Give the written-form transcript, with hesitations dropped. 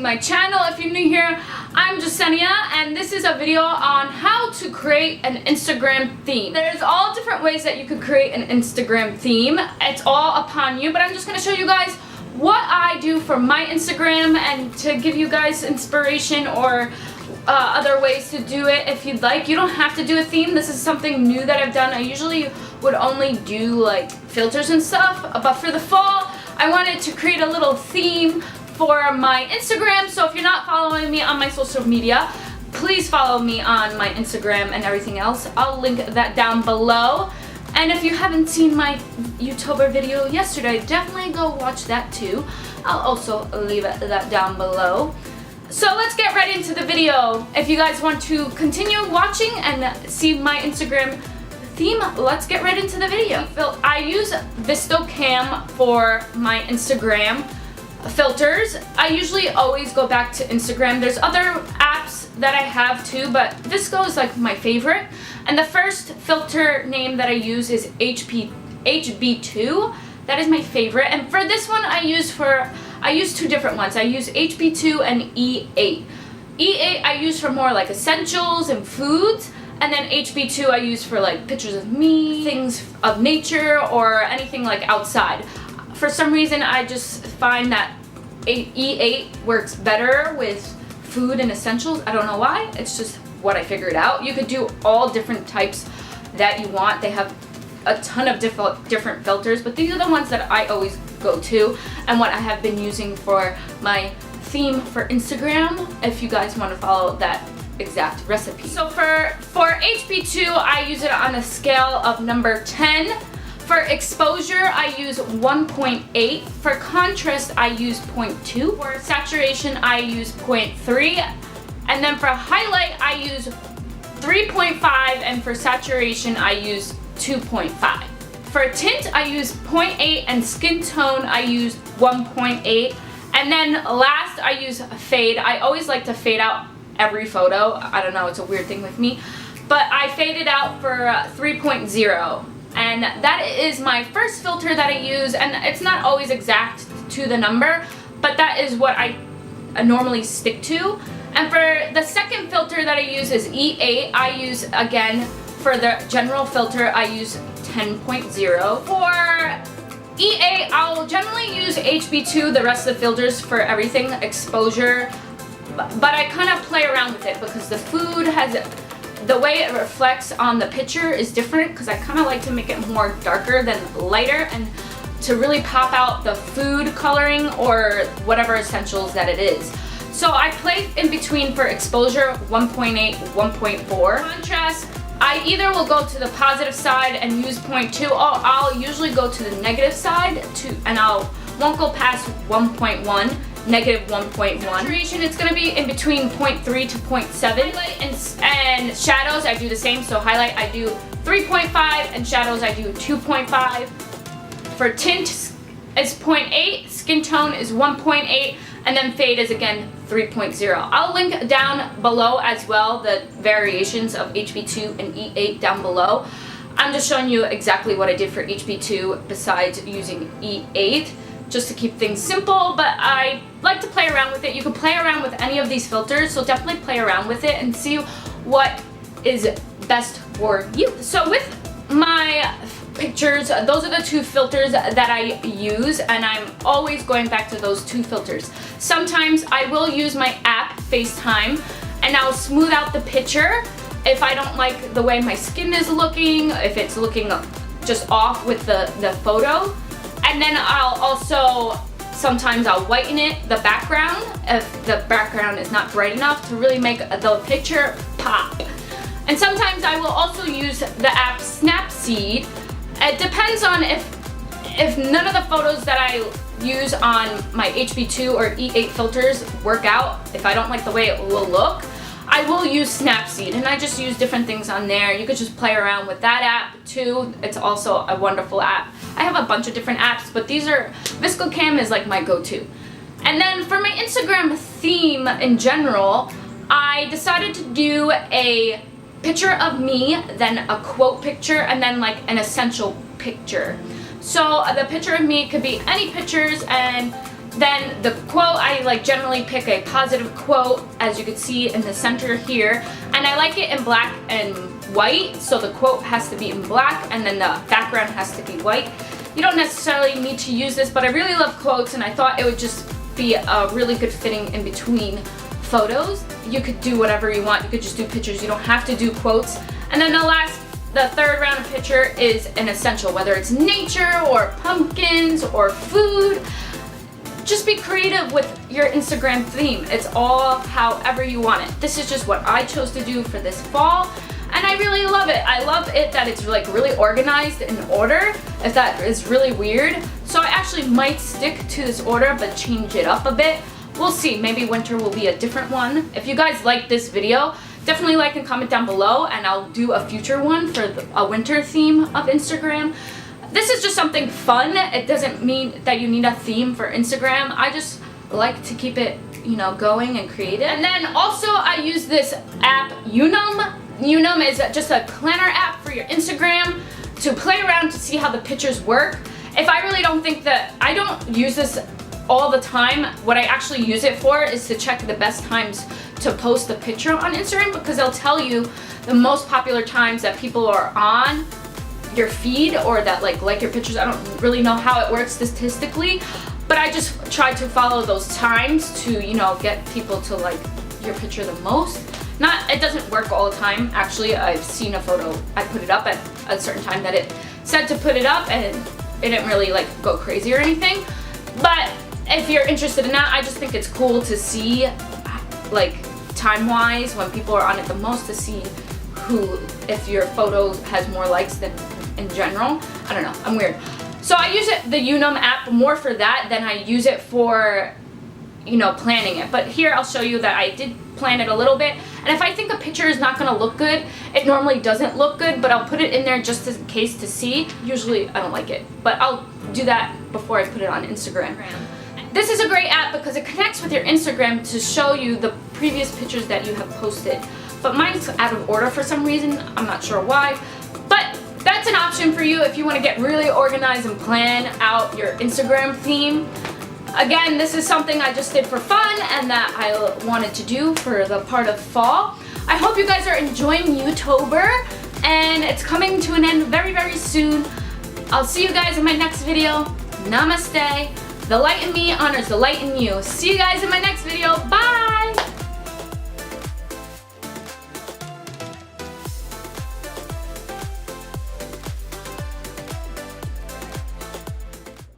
my channel. If you're new here, I'm Jasenia, and this is a video on how to create an Instagram theme. There's all different ways that you could create an Instagram theme. It's all upon you, but I'm just going to show you guys what I do for my Instagram and to give you guys inspiration or other ways to do it if you'd like. You don't have to do a theme. This is something new that I've done. I usually would only do like filters and stuff, but for the fall I wanted to create a little theme for my Instagram. So if you're not following me on my social media, please follow me on my Instagram and everything else. I'll link that down below. And if you haven't seen my YouTuber video yesterday, definitely go watch that too. I'll also leave that down below. So let's get right into the video. If you guys want to continue watching and see my Instagram theme, let's get right into the video. I use VistoCam for my Instagram filters. I usually always go back to Instagram. There's other apps that I have too, but Visco is like my favorite. And the first filter name that I use is HB2. That is my favorite. And for this one I use two different ones. I use HB2 and E8. E8 I use for more like essentials and foods, and then HB2 I use for like pictures of me, things of nature, or anything like outside. For some reason I just find that E8 works better with food and essentials. I don't know why. It's just what I figured out. You could do all different types that you want. They have a ton of different filters, but these are the ones that I always go to and what I have been using for my theme for Instagram, if you guys want to follow that exact recipe. So for HB2 I use it on a scale of number 10. For exposure I use 1.8. For contrast I use 0.2. For saturation I use 0.3. And then for highlight I use 3.5, and for saturation I use 2.5. For tint I use 0.8, and skin tone I use 1.8. And then last I use fade. I always like to fade out every photo. I don't know, it's a weird thing with me. But I faded out for 3.0. And that is my first filter that I use, and it's not always exact to the number, but that is what I normally stick to. And for the second filter that I use is E8. I use, again, for the general filter, I use 10.0. For E8, I'll generally use HB2, the rest of the filters for everything, exposure, but I kind of play around with it because the food has, the way it reflects on the picture is different, because I kind of like to make it more darker than lighter and to really pop out the food coloring or whatever essentials that it is. So I play in between for exposure, 1.8, 1.4. Contrast, I either will go to the positive side and use 0.2, or I'll usually go to the negative side and won't go past 1.1, negative 1.1. Saturation, it's going to be in between 0.3 to 0.7. Highlight and shadows, I do the same. So highlight I do 3.5 and shadows I do 2.5. For tint is 0.8, skin tone is 1.8, and then fade is again 3.0. I'll link down below as well the variations of HB2 and E8 down below. I'm just showing you exactly what I did for HB2 besides using E8, just to keep things simple, but I like to play around with it. You can play around with any of these filters, so definitely play around with it and see what is best for you. So with my pictures, those are the two filters that I use, and I'm always going back to those two filters. Sometimes I will use my app FaceTime and I'll smooth out the picture if I don't like the way my skin is looking, if it's looking just off with the photo. And then I'll also, sometimes I'll whiten it, the background, if the background is not bright enough to really make the picture pop. And sometimes I will also use the app Snapseed. It depends on if none of the photos that I use on my HB2 or E8 filters work out, if I don't like the way it will look, I will use Snapseed, and I just use different things on there. You could just play around with that app too. It's also a wonderful app. I have a bunch of different apps, but ViscoCam is like my go-to. And then for my Instagram theme in general, I decided to do a picture of me, then a quote picture, and then like an essential picture. So the picture of me could be any pictures, and Then the quote, I like generally pick a positive quote, as you can see in the center here, and I like it in black and white, so the quote has to be in black and then the background has to be white. You don't necessarily need to use this, but I really love quotes and I thought it would just be a really good fitting in between photos. You could do whatever you want. You could just do pictures. You don't have to do quotes. And then the third round of picture is an essential, whether it's nature or pumpkins or food. Just be creative with your Instagram theme. It's all however you want it. This is just what I chose to do for this fall, and I really love it. I love it that it's like really organized in order, if that is really weird. So I actually might stick to this order but change it up a bit. We'll see, maybe winter will be a different one. If you guys like this video, definitely like and comment down below, and I'll do a future one for a winter theme of Instagram. This is just something fun. It doesn't mean that you need a theme for Instagram. I just like to keep it, you know, going and creative. And then also I use this app, YOUTOBER. YOUTOBER is just a planner app for your Instagram to play around to see how the pictures work. If I really don't think that, I don't use this all the time. What I actually use it for is to check the best times to post a picture on Instagram, because they'll tell you the most popular times that people are on your feed or that like your pictures. I don't really know how it works statistically, but I just try to follow those times to, you know, get people to like your picture the most. It doesn't work all the time. Actually, I've seen a photo, I put it up at a certain time that it said to put it up and it didn't really like go crazy or anything. But if you're interested in that, I just think it's cool to see like time-wise when people are on it the most, to see if your photo has more likes than in general. I don't know, I'm weird. So I use the YOUTOBER app more for that than I use it for, you know, planning it. But here I'll show you that I did plan it a little bit, and if I think a picture is not gonna look good, it normally doesn't look good, but I'll put it in there just in case to see. Usually I don't like it, but I'll do that before I put it on Instagram. This is a great app because it connects with your Instagram to show you the previous pictures that you have posted. But mine's out of order for some reason. I'm not sure why. But that's an option for you if you want to get really organized and plan out your Instagram theme. Again, this is something I just did for fun and that I wanted to do for the part of fall. I hope you guys are enjoying YouTober, and it's coming to an end very, very soon. I'll see you guys in my next video. Namaste. The light in me honors the light in you. See you guys in my next video. Bye!